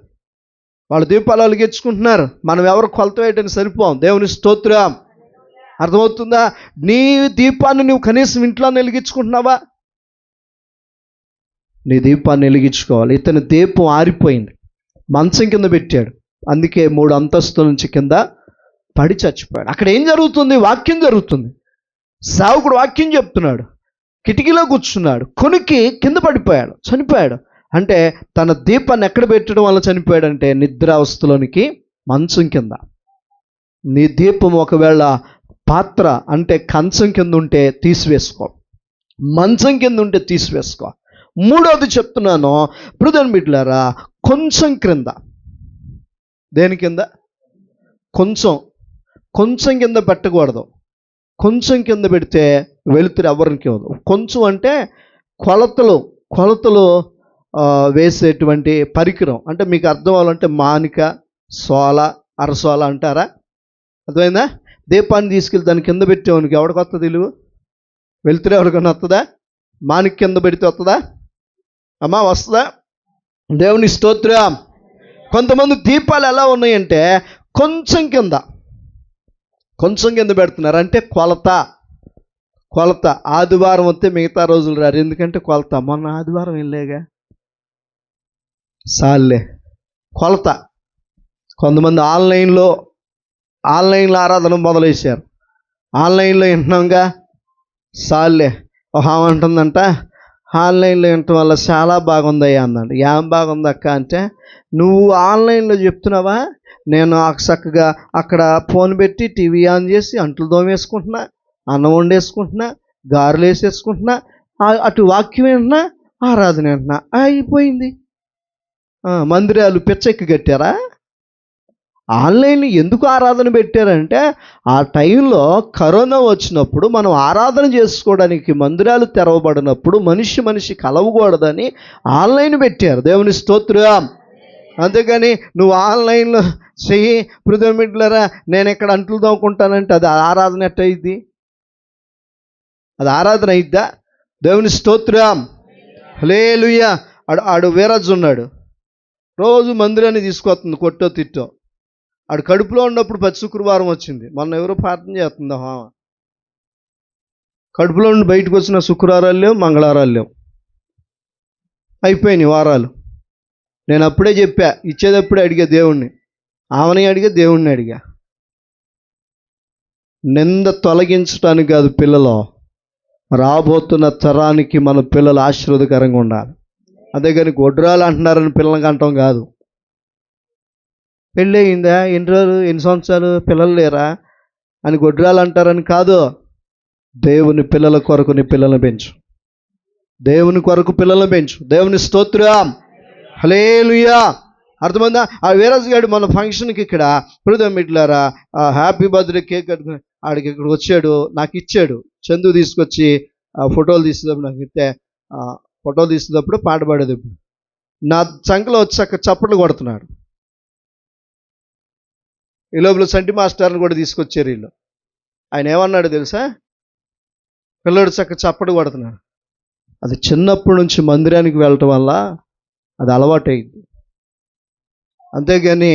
వాళ్ళ దీపాలు వెలిగించుకుంటున్నారు. మనం ఎవరు కొలత వేయడానికి సరిపోం. దేవుని స్తోత్రం. అర్థమవుతుందా? నీ దీపాన్ని నువ్వు కనీసం ఇంట్లో వెలిగించుకుంటున్నావా? నీ దీపాన్ని వెలిగించుకోవాలి. ఇతని దీపం ఆరిపోయింది, మంచం కింద పెట్టాడు, అందుకే 3 అంతస్తుల నుంచి కింద పడి చచ్చిపోయాడు. అక్కడ ఏం జరుగుతుంది? వాక్యం జరుగుతుంది. సేవకుడు వాక్యం చెప్తున్నాడు, కిటికీలో కూర్చున్నాడు, కొనికి కింద పడిపోయాడు, చనిపోయాడు. అంటే తన దీపాన్ని ఎక్కడ పెట్టడం వల్ల చనిపోయాడంటే నిద్రావస్థలోనికి, మంచం కింద. నీ దీపం ఒకవేళ పాత్ర అంటే కంచం కింద ఉంటే తీసివేసుకో, మంచం కింద ఉంటే తీసివేసుకో. 3వది చెప్తున్నాను బ్రదర్ బిడ్డలారా, కొంచెం క్రింద. దేని కింద? కొంచెం కింద పెట్టకూడదు. కొంచెం కింద పెడితే వెలుతురు ఎవరికి ఇవ్వదు. కొంచెం అంటే కొలతలు వేసేటువంటి పరికరం. అంటే మీకు అర్థం అవ్వాలంటే మానిక, సోల, అరసోల అంటారా? అర్థమైందా? దీపాన్ని తీసుకెళ్ళి దాని కింద పెట్టేవానికి ఎవరికి వస్తుంది విలువ? వెళ్తురు ఎవరికన్నా వస్తుందా? మానికి కింద పెడితే వస్తుందా అమ్మా? వస్తుందా? దేవుని స్తోత్రం. కొంతమంది దీపాలు ఎలా ఉన్నాయంటే కొంచెం కింద పెడుతున్నారు. అంటే కొలత ఆదివారం వస్తే మిగతా రోజులు రారు, ఎందుకంటే కొలత. మొన్న ఆదివారం వెళ్ళేగా సాల్లే కొలత. కొంతమంది ఆన్లైన్లో ఆరాధన మొదలైశారు. ఆన్లైన్లో వింటున్నాంగా సాల్లే. అంటుందంట ఆన్లైన్లో వినటం వల్ల చాలా బాగుందయ్యా అన్నాడు. ఏం బాగుంది అక్క అంటే, నువ్వు ఆన్లైన్లో చెప్తున్నావా, నేను చక్కగా అక్కడ ఫోన్ పెట్టి టీవీ ఆన్ చేసి అంట్లు దోమేసుకుంటున్నా, అన్నం వండేసుకుంటున్నా, గారెలు వేసేసుకుంటున్నా, అటు వాక్యం వింటున్నా, ఆరాధన వింటున్నా, అయిపోయింది. మందిరాలు పిచ్చెక్కి కట్టారా? ఆన్లైన్ ఎందుకు ఆరాధన పెట్టారంటే, ఆ టైంలో కరోనా వచ్చినప్పుడు మనం ఆరాధన చేసుకోవడానికి మందిరాలు తెరవబడినప్పుడు మనిషి కలవకూడదని ఆన్లైన్ పెట్టారు. దేవుని స్తోత్రం. అంతేగాని నువ్వు ఆన్లైన్లో చెయ్యి ప్రిదమిట్లరా నేను ఇక్కడ అంట్లు తోముకుంటానంటే అది ఆరాధన ఎట్ట అయింది? అది ఆరాధన అయిద్దా? దేవుని స్తోత్రం. హల్లెలూయా. ఆడు వీరజ్జు ఉన్నాడు, రోజు మందిరాన్ని తీసుకొస్తుంది కొట్టో తిట్టో. ఆడు కడుపులో ఉన్నప్పుడు ప్రతి శుక్రవారం వచ్చింది. మొన్న ఎవరో ప్రార్థన చేస్తుందా, కడుపులో నుండి బయటకు వచ్చిన శుక్రవారాలు లేవు, మంగళవారాలు లేవు, అయిపోయినాయి వారాలు. నేను అప్పుడే చెప్పా, ఇచ్చేటప్పుడే అడిగా దేవుణ్ణి, ఆమెని అడిగా, దేవుణ్ణి అడిగా. నింద తొలగించడానికి కాదు, పిల్లలు రాబోతున్న తరానికి మన పిల్లలు ఆశీర్వాదకరంగా ఉండాలి. అదే కానీ గొడ్రాలు అంటున్నారని పిల్లలకి అంటాం కాదు. పెళ్ళి అయిందా, ఎన్ని సంవత్సరాలు పిల్లలు లేరా అని గొడ్రాలు అంటారని కాదు. దేవుని పిల్లల కొరకు నీ పిల్లలను పెంచు, దేవుని కొరకు పిల్లలను పెంచు. దేవుని స్తోత్రం. హల్లెలూయా. అర్థమైందా? ఆ వీరజ్ గారు మన ఫంక్షన్కి ఇక్కడ ప్రిదమిట్లారా హ్యాపీ బర్త్డే కేక్ ఆడికి ఇక్కడ వచ్చాడు, నాకు ఇచ్చాడు. చందు తీసుకొచ్చి ఫోటోలు తీసేటప్పుడు నాకు ఇస్తే, ఫోటోలు తీసేటప్పుడు పాట పాడేటప్పుడు నా చంకలో వచ్చి అక్కడ చప్పట్లు కొడుతున్నాడు. ఈ లోపల సంటి మాస్టర్ని కూడా తీసుకొచ్చారు వీళ్ళు. ఆయన ఏమన్నాడు తెలుసా? పిల్లడు చప్పట్లు కొడుతున్నాడు. అది చిన్నప్పటి నుంచి మందిరానికి వెళ్ళటం వల్ల అది అలవాటైంది. అంతేగాని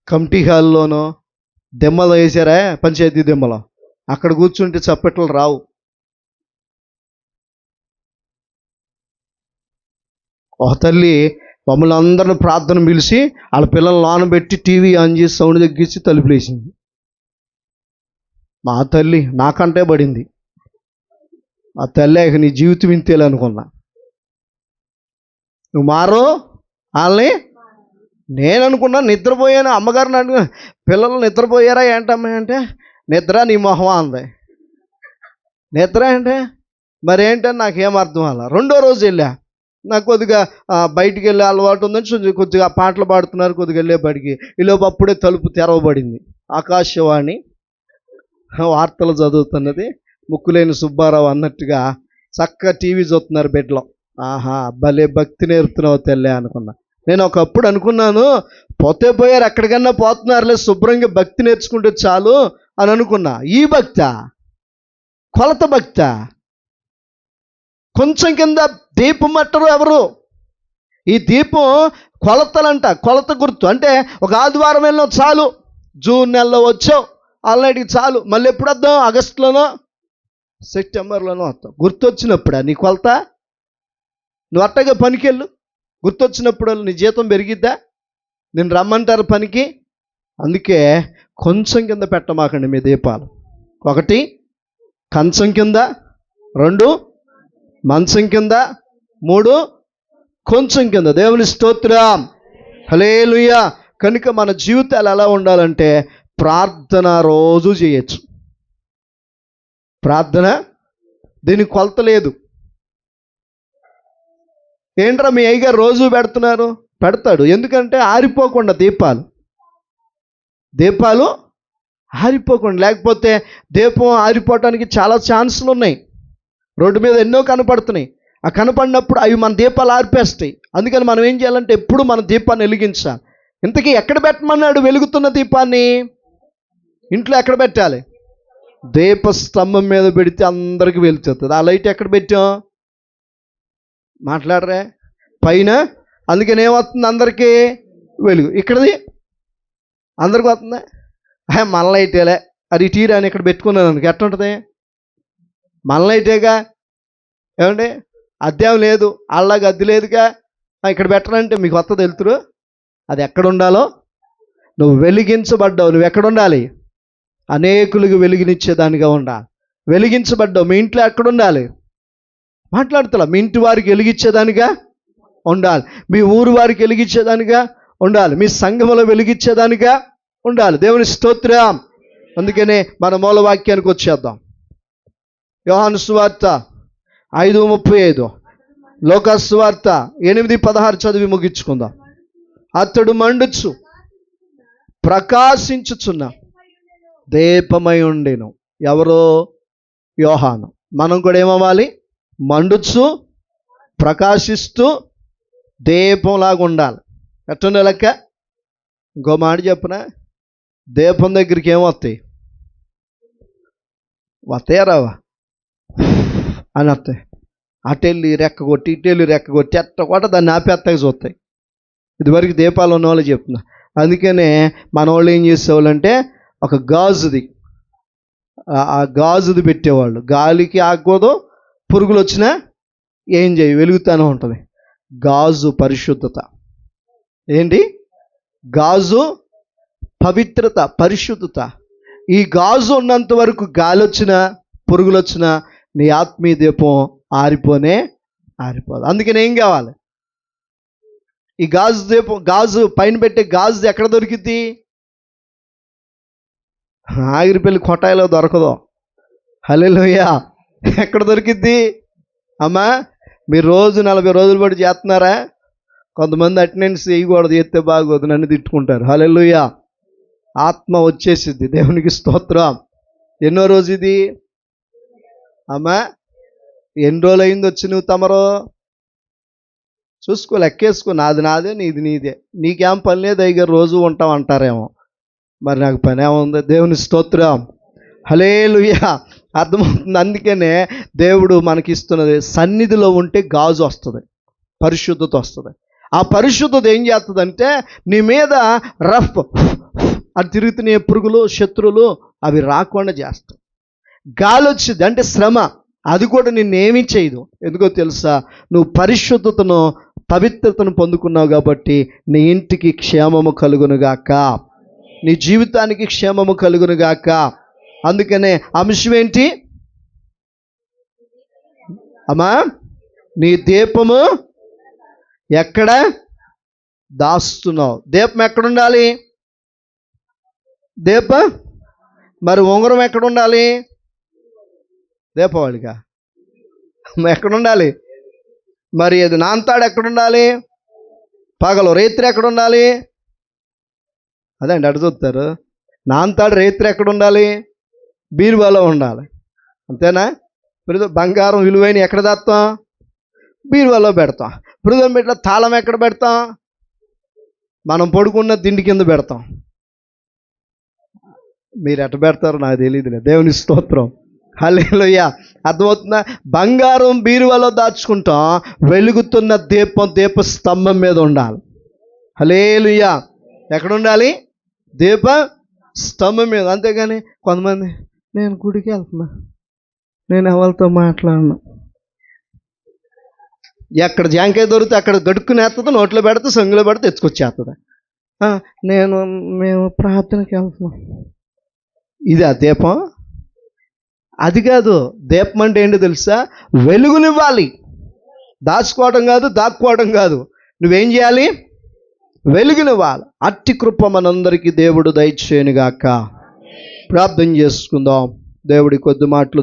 కమిటీ హాల్లోనో దెమ్మలు వేసారా, పంచాయతీ దెమ్మలో, అక్కడ కూర్చుంటే చప్పట్లు రావు. ఒక తల్లి మమ్మల్ని అందరిని ప్రార్థన పిలిచి వాళ్ళ పిల్లల్ని లోన పెట్టి టీవీ ఆన్ చేసి సౌండ్ తగ్గించి తలుపులేసింది. మా తల్లి నాకంటే పడింది. ఆ తల్లి ఇక నీ జీవితం ఇంతేలే అనుకున్నా. నువ్వు మారు వాళ్ళని. నేను అనుకున్నా నిద్రపోయాను. అమ్మగారిని అడుగు, పిల్లలు నిద్రపోయారా ఏంటమ్మా అంటే, నిద్ర నీ మొహమా అంది. నిద్ర అంటే మరేంటని నాకేం అర్థం అలా. రెండో రోజు వెళ్ళా, నాకు కొద్దిగా బయటికి వెళ్ళే అలవాటు ఉందని కొద్దిగా పాటలు పాడుతున్నారు, కొద్దిగా వెళ్ళే బడికి. ఈలోపు అప్పుడే తలుపు తెరవబడింది. ఆకాశవాణి వార్తలు చదువుతున్నది, ముక్కులేని సుబ్బారావు అన్నట్టుగా చక్కగా టీవీ చూస్తున్నారు బెడ్లో. ఆహా, భలే భక్తి నేర్పుతున్నావు తెల్లే అనుకున్నా. నేను ఒకప్పుడు అనుకున్నాను, పోతే పోయారు ఎక్కడికన్నా పోతున్నారులే, శుభ్రంగా భక్తి నేర్చుకుంటే చాలు అని అనుకున్నా. ఈ భక్త కొలత భక్త. కొంచెం కింద దీపం మట్టరు ఎవరు. ఈ దీపం కొలతలంట, కొలత గుర్తు. అంటే ఒక ఆదివారం వెళ్ళినా చాలు, జూన్ నెలలో వచ్చావు ఆల్రెడీ చాలు, మళ్ళీ ఎప్పుడు వద్దాం, ఆగస్టులోనో సెప్టెంబర్లోనో వస్తాం. గుర్తొచ్చినప్పుడా నీ కొలత? నువ్వు అట్టగా పనికెళ్ళు, గుర్తొచ్చినప్పుడు నీ జీతం పెరిగిద్దా? నేను రమ్మంటారు పనికి. అందుకే కొంచెం కింద పెట్టమాకండి మీ దీపాలు. 1 కంచం కింద, 2 మంచం కింద, 3 కొంచెం కింద. దేవుని స్తోత్రం. హల్లెలూయా. కనుక మన జీవితాలు ఎలా ఉండాలంటే ప్రార్థన రోజు చేయొచ్చు. ప్రార్థన దీనికి కొలత లేదు. ఏంట్రా మీ అయ్యగారు రోజు పెడుతున్నారు? పెడతాడు. ఎందుకంటే ఆరిపోకుండా దీపాలు ఆరిపోకుండా. లేకపోతే దీపం ఆరిపోవటానికి చాలా ఛాన్సులు ఉన్నాయి. రోడ్డు మీద ఎన్నో కనపడుతున్నాయి. ఆ కనపడినప్పుడు అవి మన దీపాలు ఆర్పేస్తాయి. అందుకని మనం ఏం చేయాలంటే ఎప్పుడు మన దీపాన్ని వెలిగించాలి. ఇంతకీ ఎక్కడ పెట్టమన్నాడు వెలుగుతున్న దీపాన్ని? ఇంట్లో ఎక్కడ పెట్టాలి? దీపస్తంభం మీద పెడితే అందరికి వెళ్తుంది. ఆ లైట్ ఎక్కడ పెట్టాం? మాట్లాడరే పైన. అందుకని ఏమవుతుంది? అందరికీ వెలుగు. ఇక్కడది అందరికి వస్తుంది. మన లైటేలే అది టీరాని ఇక్కడ పెట్టుకున్నాను అందుకు ఎట్లా ఉంటుంది? మన లైటేగా. ఏమండి అద్దెం లేదు, అల్లాగా అద్దె లేదుగా, ఇక్కడ పెట్టాలంటే మీకు వస్తుంది వెళ్తురు. అది ఎక్కడ ఉండాలో నువ్వు వెలిగించబడ్డావు. నువ్వు ఎక్కడ ఉండాలి? అనేకులకు వెలిగినిచ్చేదానిగా ఉండాలి. వెలిగించబడ్డావు. మీ ఇంట్లో ఎక్కడ ఉండాలి? మాట్లాడుతున్నా. మీ ఇంటి వారికి వెలిగించేదానిగా ఉండాలి. మీ ఊరు వారికి వెలిగించేదానిగా ఉండాలి. మీ సంఘములో వెలిగించేదానిగా ఉండాలి. దేవుని స్తోత్రం. అందుకనే మన మూలవాక్యానికి వచ్చేద్దాం. యోహాను సువార్త 5:35, లోకా సువార్త 8:16 చదివి ముగించుకుందాం. అతడు మండుచు ప్రకాశించుచున్న దీపమై ఉండెను. ఎవరో? యోహాను. మనం కూడా ఏమవ్వాలి? మండుచు ప్రకాశిస్తూ దీపంలాగా ఉండాలి. ఎట్టుండే లెక్క? ఇంకో మాట చెప్పనా? దీపం దగ్గరికి ఏమొస్తాయి? వస్తాయా రావా అని వస్తాయి. అటెళ్ళి రెక్కగొట్టి ఇటెళ్ళి రెక్కగొట్టి ఎట్ట కూడా దాన్ని ఆపేత్తగా చూస్తాయి. ఇదివరకు దీపాలు ఉన్న వాళ్ళు చెప్తున్నా. అందుకనే మన వాళ్ళు ఏం చేసేవాళ్ళంటే ఒక గాజుది, ఆ గాజుది పెట్టేవాళ్ళు. గాలికి ఆగకూడదు, పురుగులు వచ్చినా ఏం చేయి, వెలుగుతూనే ఉంటుంది. గాజు పరిశుద్ధత. ఏంటి? గాజు పవిత్రత, పరిశుద్ధత. ఈ గాజు ఉన్నంత వరకు గాలి వచ్చినా పురుగులు వచ్చినా నీ ఆత్మీయ దీపం ఆరిపోదు. అందుకని ఏం కావాలి? ఈ గాజు దీపం, గాజు పైన పెట్టే గాజు ఎక్కడ దొరికిద్ది? ఆగిరిపల్లి కొట్టాయిలో దొరకదు. హల్లెలూయా. ఎక్కడ దొరికిద్ది? అమ్మా మీరు రోజు 40 రోజులు బట్టి చేస్తున్నారా? కొంతమంది అటెండెన్స్ వేయకూడదు, చేస్తే బాగోదు, నన్ను తిట్టుకుంటారు. హల్లెలూయా. ఆత్మ వచ్చేసిద్ది. దేవునికి స్తోత్రం. ఎన్నో రోజు ఇది? అమ్మా ఎన్ని రోజులు అయింది వచ్చి నువ్వు తమరో? చూసుకో, లెక్కేసుకో. నాది నాదే, నీది నీదే. నీకేం పని లేదు అయ్యగా, రోజు ఉంటాం అంటారేమో. మరి నాకు పని ఏముంది? దేవుని స్తోత్రం. హల్లెలూయా. అర్థమవుతుంది. అందుకనే దేవుడు మనకిస్తున్నది, సన్నిధిలో ఉంటే గాజు వస్తుంది, పరిశుద్ధత వస్తుంది. ఆ పరిశుద్ధత ఏం చేస్తుందంటే నీ మీద రఫ్ అది తిరుగుతున్న పురుగులు, శత్రువులు అవి రాకుండా చేస్తాయి. గాలి వచ్చింది అంటే శ్రమ, అది కూడా నిన్నేమీ చేయదు. ఎందుకో తెలుసా? నువ్వు పరిశుద్ధతను, పవిత్రతను పొందుకున్నావు కాబట్టి నీ ఇంటికి క్షేమము కలుగునుగాక, నీ జీవితానికి క్షేమము కలుగునుగాక. అందుకనే అంశం ఏంటి అమ్మా? నీ దీపము ఎక్కడ దాస్తున్నావు? దీపం ఎక్కడ ఉండాలి? మరి ఉంగరం ఎక్కడ ఉండాలి? దీపావళిగా ఎక్కడ ఉండాలి? మరి అది నాంతాడు ఎక్కడ ఉండాలి? పగలు రేత్రి ఎక్కడ ఉండాలి? అదండి అటు చూస్తారు. నాంతాడు రేత్రి ఎక్కడ ఉండాలి? బీరువాలో ఉండాలి. అంతేనా? బంగారం విలువైన ఎక్కడ దాస్తాం? బీరువాలో పెడతాం. బృదం పెట్టిన తాళం ఎక్కడ పెడతాం? మనం పడుకున్న దిండి కింద పెడతాం. మీరు ఎట్ట పెడతారో నాకు తెలియదులే. దేవుని స్తోత్రం. హల్లెలూయా. అర్థమవుతుందా? బంగారం బీరువాలో దాచుకుంటాం, వెలుగుతున్న దీపం దీపస్తంభం మీద ఉండాలి. హల్లెలూయా. ఎక్కడ ఉండాలి? దీప స్తంభం మీద. అంతేగాని కొంతమంది నేను గుడికి వెళ్తున్నా, నేను ఎవరితో మాట్లాడను, ఎక్కడ జాంకాయ దొరికితే అక్కడ గడుక్కుని వేస్తుంది, నోట్లో పెడితే సంగులో పెడితే తెచ్చుకొచ్చేస్తుంది. మేము ప్రార్థనకి వెళ్తున్నాం. ఇది ఆ దీపం? అది కాదు. దీపం అంటే ఏంటో తెలుసా? వెలుగునివ్వాలి. దాచుకోవడం కాదు, దాక్కోవడం కాదు. నువ్వేం చేయాలి? వెలుగునివ్వాలి. అట్టి కృప మనందరికీ దేవుడు దయచేయునుగాక. ప్రార్థన చేసుకుందాం. దేవుడి కొద్ది మాటలు